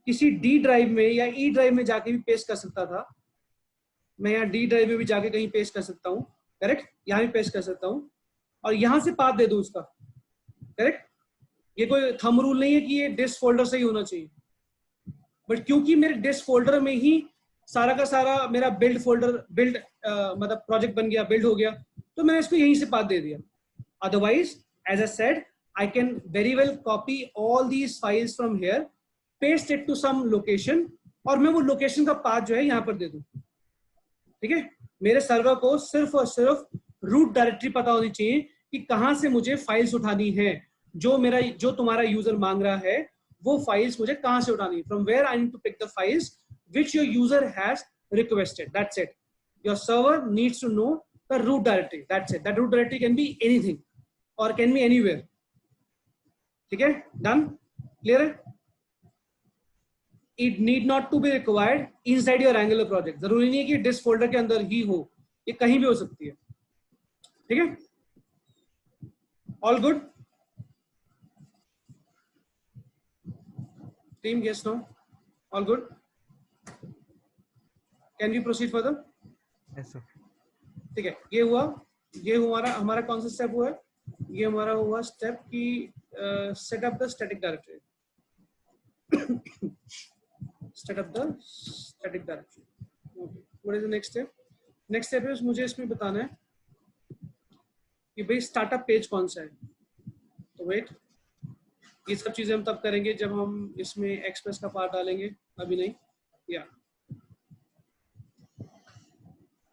किसी डी ड्राइव में या ई ड्राइव में जाके भी पेस्ट कर सकता था। मैं यहाँ डी ड्राइव में भी जाके कहीं पेस्ट कर सकता हूँ, करेक्ट, यहाँ भी पेस्ट कर सकता हूँ और यहाँ से पाथ दे दूँ उसका, करेक्ट। ये कोई थंब रूल नहीं है कि ये डिस्क फोल्डर से ही होना चाहिए, बट क्योंकि मेरे डिस्क फोल्डर में ही सारा का सारा मेरा बिल्ड मतलब प्रोजेक्ट बन गया, बिल्ड हो गया, तो मैंने इसको यहीं से पाथ दे दिया। Otherwise as I said, I can very well copy all these files from here, paste it to some location और मैं वो लोकेशन का पाथ जो है यहाँ पर दे दूँ। ठीक है, मेरे सर्वर को सिर्फ और सिर्फ रूट डायरेक्टरी पता होनी चाहिए कि कहाँ से मुझे फाइल्स उठानी है। जो तुम्हारा यूजर मांग रहा है वो फाइल्स मुझे कहाँ से उठानी है, from where I need to pick the files which your user has requested. That's it. Your server needs to know the root directory. That's it. That root directory can be anything or can be anywhere. ठीक है, done? Clear है? It need not to be required inside your Angular project. जरूरी नहीं है कि disc folder के अंदर ही हो, ये कहीं भी हो सकती है। ठीक है, all good? Team, yes, no? All good? Can we proceed further? Yes, sir. ठीक है, ये हमारा कौन सा स्टेप हुआ है? ये हमारा हुआ स्टेप की set up the static directory. Set up the static directory. Okay, what is the next step? Next step is मुझे इसमें बताना है कि भाई स्टार्टअप पेज कौन सा है। तो वेट, ये सब चीजें हम तब करेंगे जब हम इसमें एक्सप्रेस का पार्ट डालेंगे, अभी नहीं। या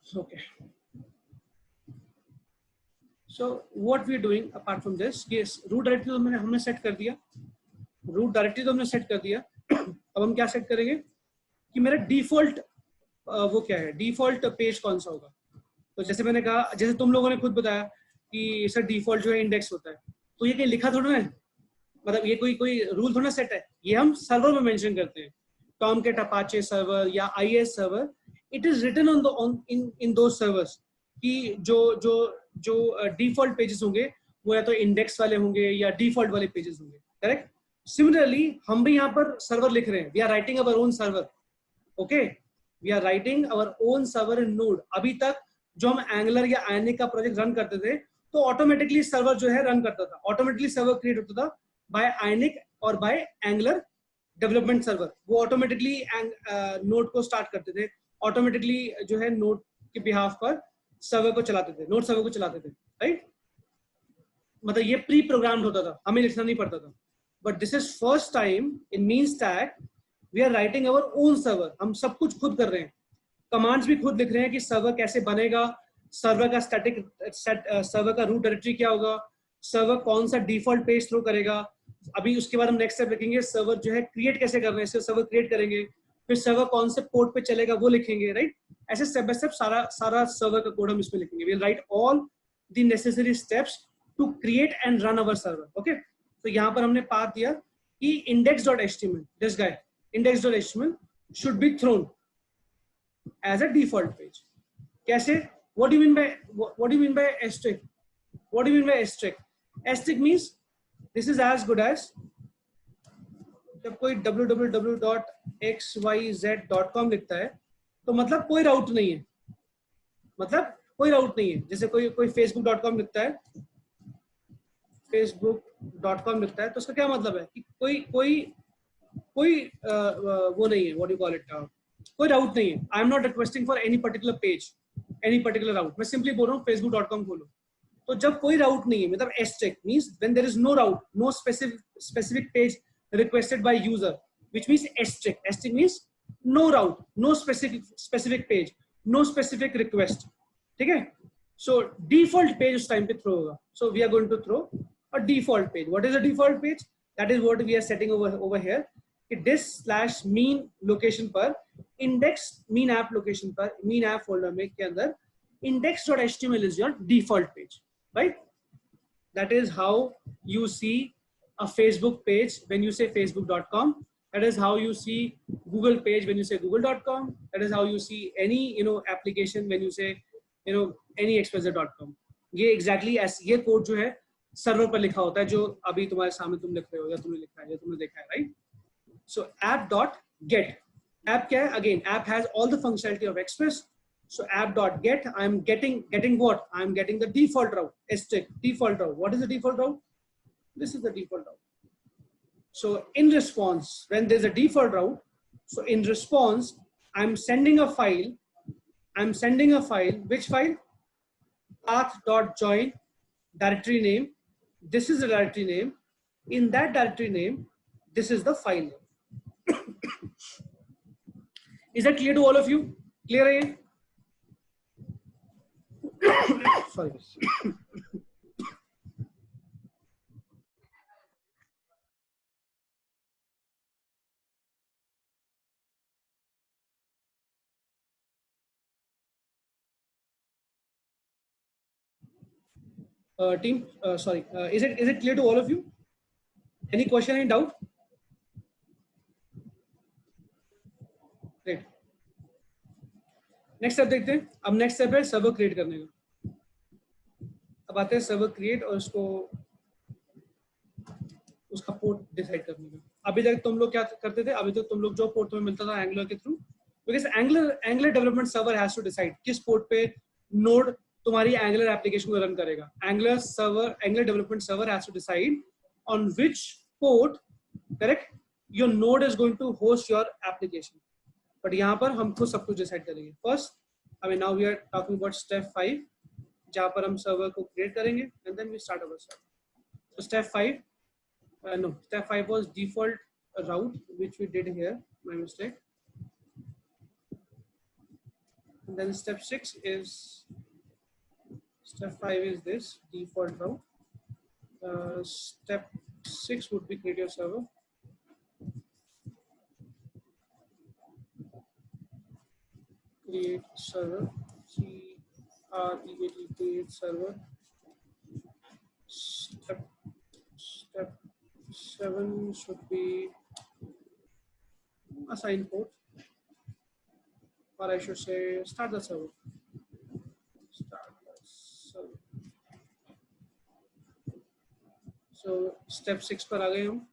okay, so what we are doing apart from this, yes, root directory तो हमने सेट कर दिया, रूट डायरेक्टरी तो हमने सेट कर दिया। अब हम क्या सेट करेंगे कि मेरा डिफॉल्ट वो क्या है, डिफॉल्ट पेज कौन सा होगा। तो जैसे मैंने कहा, जैसे तुम लोगों ने खुद बताया कि सर डिफॉल्ट जो है इंडेक्स होता है, तो ये कहीं लिखा थोड़ा है, मतलब ये कोई रूल थोड़ा सेट है, ये हम सर्वर में मेंशन करते हैं। टॉमकैट अपाचे सर्वर या IIS server, it is written on in दो सर्वर्स कि जो डिफॉल्ट पेजेस होंगे वो या तो इंडेक्स वाले होंगे या डिफॉल्ट वाले पेजेस होंगे, करेक्ट। सिमिलरली हम भी यहाँ पर सर्वर लिख रहे हैं, we are writing our own server, okay, we are writing our own server in node. अभी तक जो हम एंगुलर या आयनिक का प्रोजेक्ट रन करते थे, तो ऑटोमेटिकली सर्वर जो है रन करता था, ऑटोमेटिकली सर्वर क्रिएट होता था बाय आयनिक और बाय एंगुलर डेवलपमेंट सर्वर। वो ऑटोमेटिकली नोड को स्टार्ट करते थे, ऑटोमेटिकली जो है नोड के बिहाफ पर सर्वर को चलाते थे, नोड सर्वर को चलाते थे, राइट। मतलब ये प्री प्रोग्राम्ड होता था, हमें लिखना नहीं पड़ता था। But this is first time in MEAN stack we are writing our own server. हम सब कुछ खुद कर रहे हैं, कमांड्स भी खुद लिख रहे हैं कि सर्वर कैसे बनेगा, सर्वर का स्टैटिक सर्वर का रूट डायरेक्टरी क्या होगा, सर्वर कौन सा डिफॉल्ट पेज थ्रो करेगा, अभी उसके बाद हम नेक्स्ट स्टेप लिखेंगे सर्वर जो है क्रिएट कैसे करना है, इससे सर्वर क्रिएट करेंगे, फिर सर्वर कौन से पोर्ट पे चलेगा वो लिखेंगे, राइट। ऐसे स्टेप बाय स्टेप सारा सर्वर का कोड हम इसमें लिखेंगे। We will write all the necessary steps to create and run our server, okay. तो यहाँ पर हमने पाथ दिया कि index.html, this guy index.html should be thrown as a default page. कैसे? What do you mean by asterisk? What do you mean by asterisk? Asterisk means this is as good as जब कोई www.xyz.com लिखता है तो मतलब कोई route नहीं है, मतलब कोई राउट नहीं है। जैसे कोई facebook.com लिखता है, facebook.com लिखता है तो उसका क्या मतलब है कि कोई वो नहीं है, व्हाट यू कॉल इट, कोई राउट नहीं है। I am not requesting for any particular page, any particular route, मैं सिंपली बोल रहा हूँ facebook.com खोलो। तो जब कोई राउट नहीं है, मतलब asterisk means when there is no route, no specific page requested by user, which means asterisk. Asterisk means no route, no specific page, no specific request, ठीक है। So default page उस time पे throw होगा। So we are going to throw a default page. What is a default page? That is what we are setting over here. This/mean location पर index mean app location पर mean app folder में के अंदर index.html is your default page, right? That is how you see a Facebook page when you say facebook.com. That is how you see Google page when you say google.com. That is how you see any application when you say any xyz.com. ये exactly ऐसे ये code जो है server पर लिखा होता है, जो अभी तुम्हारे सामने तुम लिख रहे हो या तुमने लिखा है या तुमने देखा है, right? So app.get, app क्या है? Again, app has all the functionality of Express. So app.get, I'm getting what? I'm getting the default route. Asterisk default route. What is the default route? This is the default route. So in response, when there's a default route, so in response, I'm sending a file. Which file? Path.join directory name. This is the directory name. In that directory name, this is the file name. Is that clear to all of you? Clear again? Sorry. Team, sorry. Is it clear to all of you? Any question, any doubt? Great. Next step देखते हैं। अब next step है server create करने का। अब आते हैं server create और उसका पोर्ट डिसाइड करने का। अभी तक तुम लोग क्या करते थे? अभी तक तुम लोग जो पोर्ट तुम्हें मिलता था एंगुलर के through, because Angular development server has to decide किस पोर्ट पे नोड तुम्हारी एंगुलर एप्लीकेशन को रन करेगा। Angular development server has to decide on which port, correct, your node is going to host your application. But यहाँ पर हम खुद सब कुछ डिसाइड करेंगे। First, I mean now we are talking about step 5, जहाँ पर हम सर्वर को क्रिएट करेंगे and then we start our server. So step 5, no, step 5 was default route, which we did here, my mistake. And then step 5 is this default route. Step 6 would be create your server. Create server, create server. Step 7 should be assign port, or I should say start the server. So step 6 पर आ गए हम।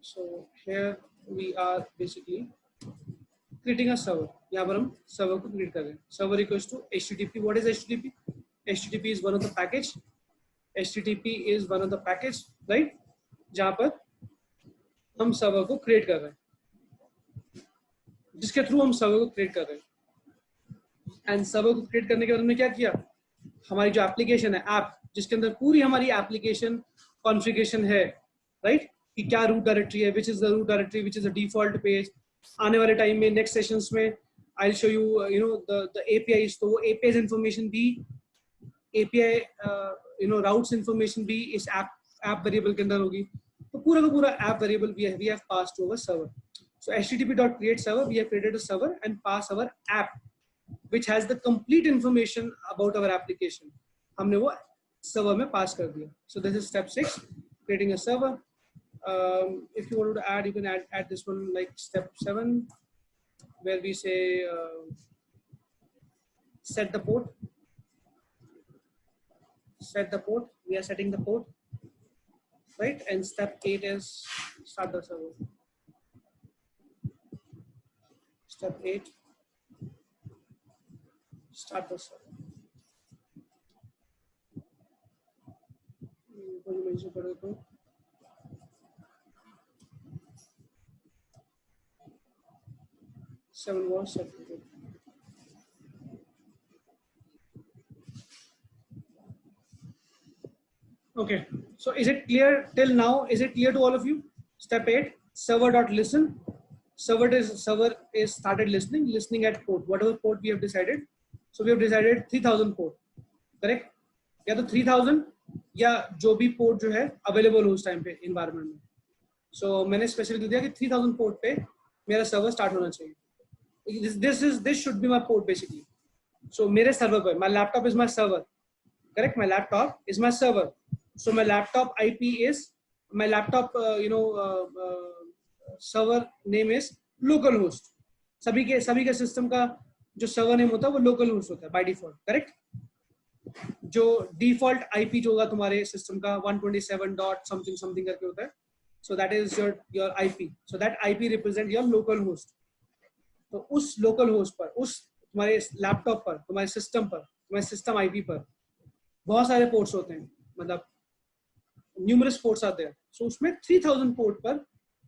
So here we are basically creating a server. यहाँ पर हम server को create कर रहे हैं। Server equals to HTTP. What is HTTP? HTTP is one of the package. HTTP is one of the package, right? जहाँ पर हम सर्वर को क्रिएट कर रहे हैं, जिसके थ्रू हम सर्वर को क्रिएट कर रहे हैं। एंड सर्वर को क्रिएट करने के बाद हमने क्या किया? हमारी जो एप्लीकेशन है, ऐप, जिसके अंदर पूरी हमारी एप्लीकेशन कॉन्फ़िगरेशन है, राइट, कि क्या रूट डायरेक्टरी है, which is the root directory, which is the default page. आने वाले टाइम में नेक्स्ट सेशंस में I will show you the APIs. तो वो एपीआईज इंफॉर्मेशन भी, एपीआई राउट्स इंफॉर्मेशन भी इस ऐप ऐप वेरिएबल के अंदर होगी, तो पूरा का पूरा app variable we have passed to our server. So http.create-server, we have created a server and pass our app, which has the complete information about our application. हमने वो server में pass कर दिया. So this is step 6, creating a server. If you want to add, you can add this one like step 7, where we say set the port. Set the port. We are setting the port, right? And step 8 is start the server. Step 8, start the server. Seven was set. Okay, so is it clear till now? Is it clear to all of you? Step 8, server.listen. Server is started listening at port, whatever port we have decided. So we have decided 3000 port, correct? या तो 3000 या जो भी port जो है available हो उस time पे इन्वायरमेंट में. सो मैंने स्पेशली दिया कि 3000 पोर्ट पे मेरा सर्वर स्टार्ट होना चाहिए. This should be my port basically. So मेरे सर्वर पर, my laptop is my server, correct? My laptop is my server. So my laptop IP is my laptop server name is localhost. सभी के system का जो server name होता है वो local host होता है बाय डिफॉल्ट, करेक्ट? जो डिफॉल्ट आईपी जो होगा तुम्हारे सिस्टम का 127 डॉट समथिंग समथिंग करके होता है. So that is your IP. So that IP represent your local host. तो उस लोकल होस्ट पर, उस तुम्हारे लैपटॉप पर, तुम्हारे सिस्टम पर, तुम्हारे सिस्टम आईपी पर बहुत सारे पोर्ट्स होते हैं, मतलब न्यूमरस पोर्ट्स आते हैं. सो उसमें 3000 पोर्ट पर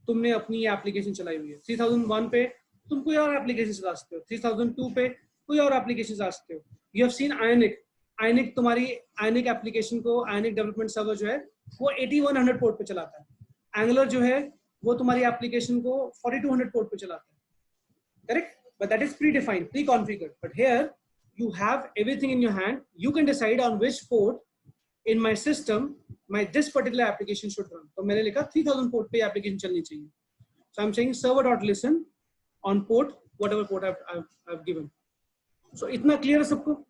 तुमने अपनी एप्लीकेशन चलाई हुई है. 3001 पे तुम कोई और एप्लीकेशन चला सकते हो. 3002 पे कोई और एप्लीकेशन चला सकते हो. यू हैव सीन आयनिक तुम्हारी आयनिक एप्लीकेशन को, आयनिक डेवलपमेंट सर्वर जो है वो 8100 पोर्ट पे चलाता है. एंगुलर जो है वो तुम्हारी एप्लीकेशन को 4200 पोर्ट पे चलाता है, correct? But that is pre defined, pre configured. But here you have everything in your hand. You can decide on which port in my system this particular application should run. तो मैंने लिखा 3000 port पे application चलनी चाहिए. So I'm saying server.listen on port whatever port I've given. So इतना clear है सबको?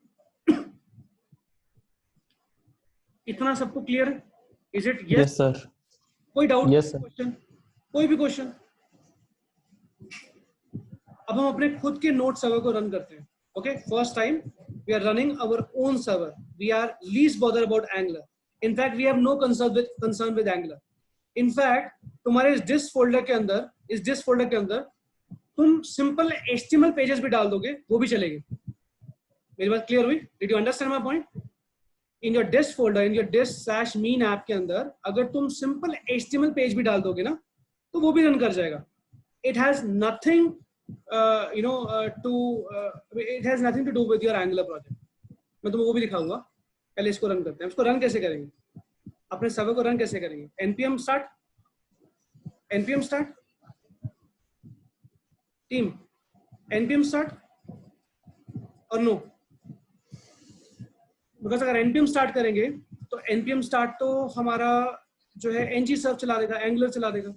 इतना सबको clear है? Is it yes? Yes, sir. कोई doubt? Yes, sir. Question? कोई भी question? अब हम अपने खुद के नोड सर्वर को रन करते हैं. Okay, first time we are running our own server. We are least bothered about Angular. In fact, we have no concern with Angular. In fact, तुम्हारे इस disk folder के अंदर तुम simple HTML pages भी डाल दोगे, वो भी चलेंगे. मेरी बात clear हुई? Did you understand my point? In your disk folder, in your disk/mean app के अंदर अगर तुम simple HTML page भी डाल दोगे ना, तो वो भी रन कर जाएगा. It has nothing it has nothing to do with your Angular project. मैं तुम्हें वो भी दिखाऊंगा. पहले इसको रन करते हैं. इसको रन कैसे करेंगे? अपने सर्वर को रन कैसे करेंगे? npm start team, npm start और no, बिकॉज अगर npm start करेंगे तो npm start तो हमारा जो है ng सर्व चला देगा, Angular चला देगा,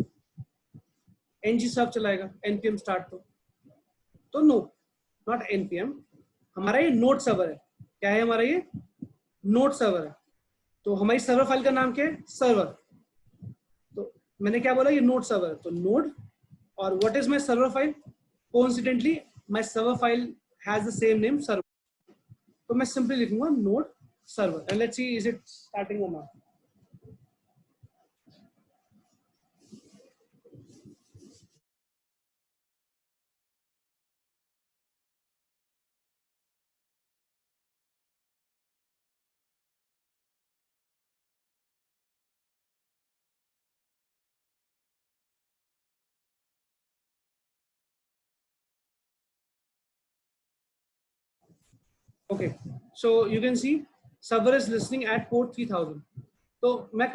ng सर्व चलाएगा npm start तो नो, नॉट npm. हमारा ये नोड सर्वर है. क्या है हमारा ये? नोड सर्वर है. तो हमारी सर्वर फाइल का नाम क्या है? सर्वर. तो मैंने क्या बोला? ये नोड सर्वर है. तो नोड और what is my server file? Coincidentally my server file has the same name, server. तो मैं सिंपली लिखूंगा node server and let's see is it starting और not. Okay, so you can see server is listening at port 3000. तो मैं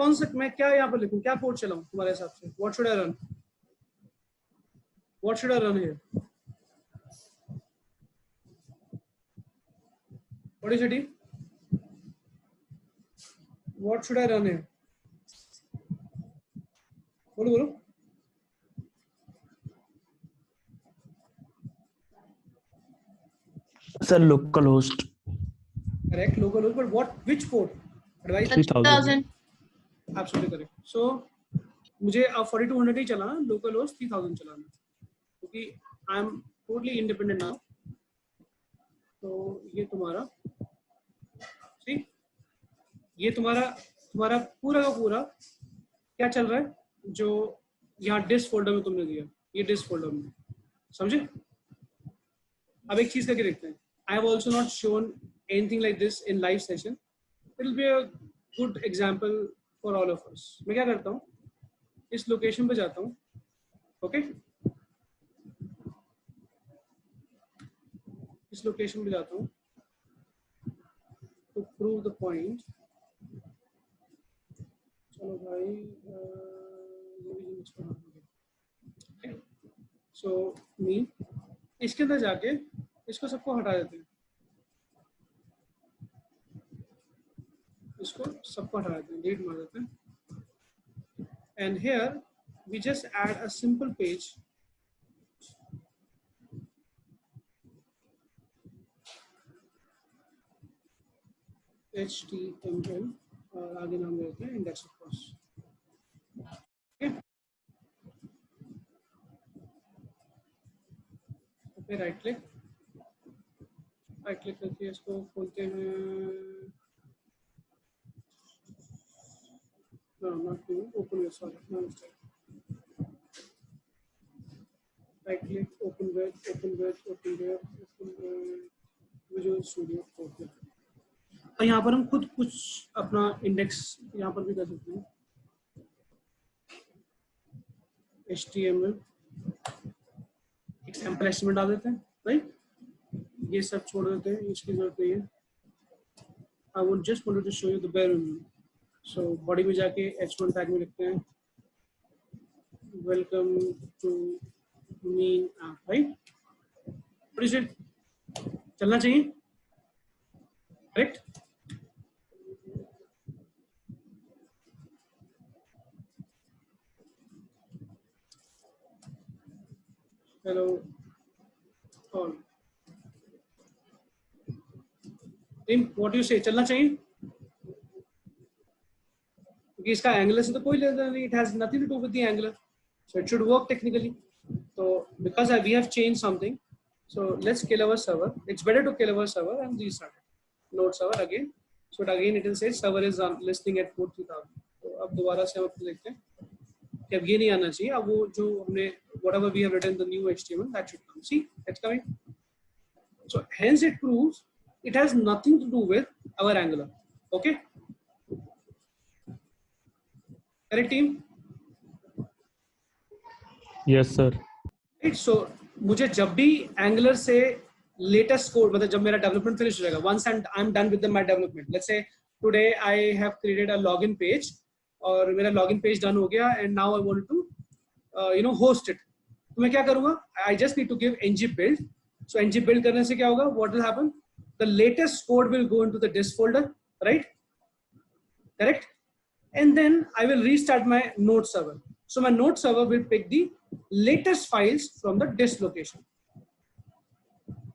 क्या यहाँ पर लिखूं? क्या पोर्ट चलाऊं तुम्हारे हिसाब से? What should I run? What should I run here? What is it? What should I run here? बोलो बोलो. Sir, localhost. Correct, localhost, but which port? Advice. 3000. Absolutely correct. So मुझे अब 4200 ही चलाना, localhost 3000 चलाना, क्योंकि I am totally independent now. तो ये तुम्हारा, ठीक, ये तुम्हारा पूरा का पूरा क्या चल रहा है, जो यहाँ डिस्क फोल्डर में तुमने दिया, ये डिस्क फोल्डर में, समझे? अब एक चीज करके देखते हैं. I have also not shown anything like this in live session. It will be a good example for all of us. मैं क्या करता हूँ, इस लोकेशन पे जाता हूँ. ओके, इस लोकेशन पे जाता हूँ टू प्रूव द पॉइंट. चलो भाई, सो मी इसके अंदर जाके इसको सबको हटा देते हैं, इसको सबको हटा देते हैं, डिलीट मार देते हैं. And here we just add a simple page. HTML और आगे नाम देते हैं इंडेक्स ऑफ कॉस्ट. ओके, राइट क्लिक करके इसको खोलते हैं. No, not new. Open with, sorry, no mistake. Right click, open with, Visual Studio. Okay. और यहाँ पर हम खुद कुछ अपना इंडेक्स यहाँ पर भी कर सकते हैं. HTML एक सैम्पल एस्टिमेट डाल देते हैं, राइट. ये सब छोड़ देते हैं, इसकी जरूरत नहीं है. I would just wanted to show you the bare minimum. So body में जाके H1 टैग में लिखते हैं welcome to MEAN app, right. चलना चाहिए, correct. Hello all team, what you say, चलना चाहिए? क्योंकि इसका एंगुलर से तो कोई लेना नहीं. It has nothing to do with the Angular, so it should work technically. तो because we have change something, so let's kill our server. It's better to kill our server and restart it. Node server again. So again it will say server is listening at port 3000. तो अब दोबारा से हम देखते हैं कि अब ये नहीं आना चाहिए. अब वो जो हमने whatever we have written the new HTML, that should come. See, it's coming. So hence it proves it has nothing to do with our Angular. Okay, correct team? Yes, sir. Right. So मुझे जब भी Angular से latest code, मतलब जब मेरा development finish हो जाएगा, once and I'm done with my development. Let's say today I have created a login page और मेरा login page done हो गया and now I want to host it. तो मैं क्या करूँगा? I just need to give ng build. So ng build करने से क्या होगा? What will happen? The latest code will go into the disk folder, right? Correct? And then I will restart my node server. So my node server will pick the latest files from the disk location.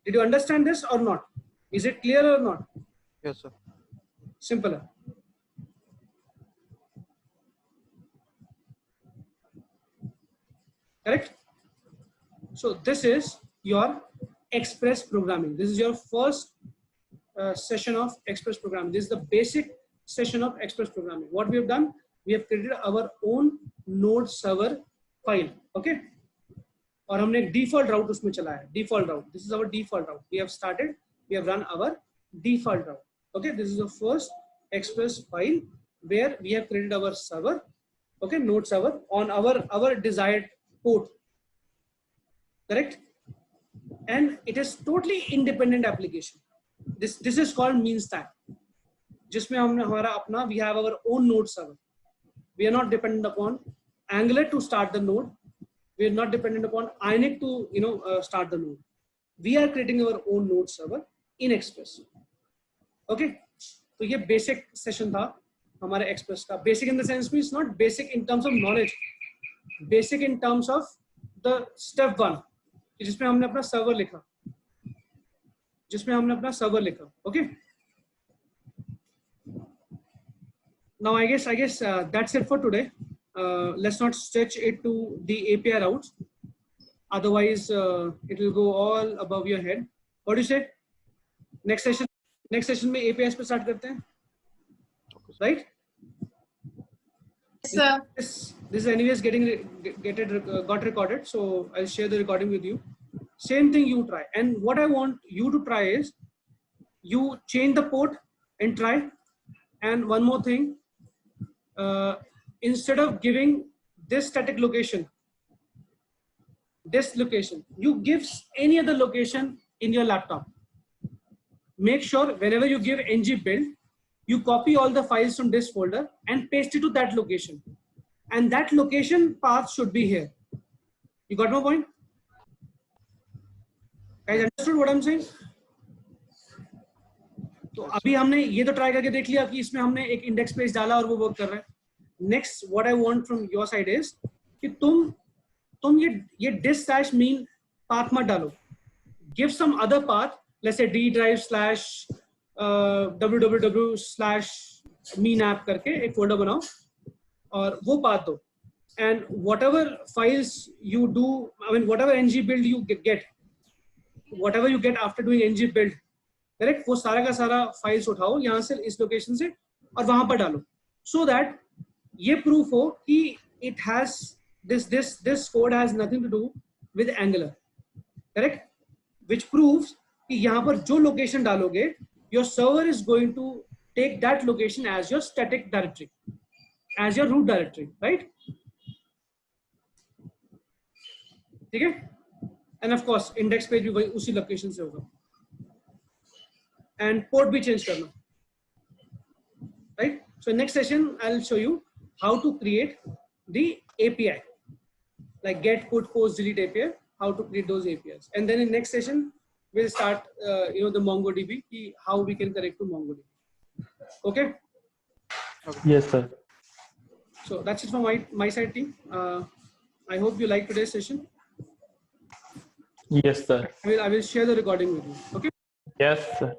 Did you understand this or not? Is it clear or not? Yes, sir. Simple. Correct? So this is your Express programming. This is your first session of Express programming. This is the basic session of Express programming. What we have done, we have created our own node server file. Okay, और हमने एक default route उसमें चलाया है. Default route. This is our default route. We have started. We have run our default route. Okay, this is the first Express file where we have created our server. Okay, node server on our desired port. Correct? And it is totally independent application. This is called mean stack. जिसमें हमने हमारा अपना, we have our own node server. We are not dependent upon Angular to start the node. We are not dependent upon Ionic to start the node. We are creating our own node server in Express. Okay, तो ये basic session था हमारे Express का. Basic in the sense means not basic in terms of knowledge. Basic in terms of the step 1, जिसमें हमने अपना server लिखा, okay. Now I guess that's it for today. Let's not stretch it to the API routes, otherwise it will go all above your head. What do you say? Next session में APIs पे start करते हैं, right? Yes, sir. This is anyways got recorded, so I'll share the recording with you. Same thing you try, and what I want you to try is you change the port and try. And one more thing, instead of giving this static location, you give any other location in your laptop. Make sure whenever you give ng build, you copy all the files from this folder and paste it to that location, and that location path should be here. You got my point? Guys, understood what I'm saying? तो अभी हमने ये तो try करके देख लिया कि इसमें हमने एक इंडेक्स पेज डाला और वो वर्क कर रहा है. Next what I want from your side is कि तुम ये डिस स्लैश मीन पाथ मत डालो. Give some other path, let's say d drive / www / mean app करके एक फोल्डर बनाओ और वो पाथ दो. And whatever files you do, I mean whatever ng build you get, whatever you get after doing ng build, correct, वो सारा का सारा फाइल्स उठाओ यहाँ से, इस लोकेशन से, और वहां पर डालो, सो दैट ये प्रूफ हो कि it has this code has nothing to do with Angular, correct, which proves कि यहाँ पर जो लोकेशन डालोगे your server is going to take that location as your static directory, as your root directory, right. ठीक है. And of course index page भी वही उसी लोकेशन से होगा, and port भी change करना, right? So next session I'll show you how to create the API, like get, put, post, delete API, how to create those APIs, and then in next session we'll start the MongoDB, how we can connect to MongoDB. Okay? Yes, sir. So that's it from my side, team. I hope you like today's session. Yes, sir. I will share the recording with you. Okay? Yes, sir.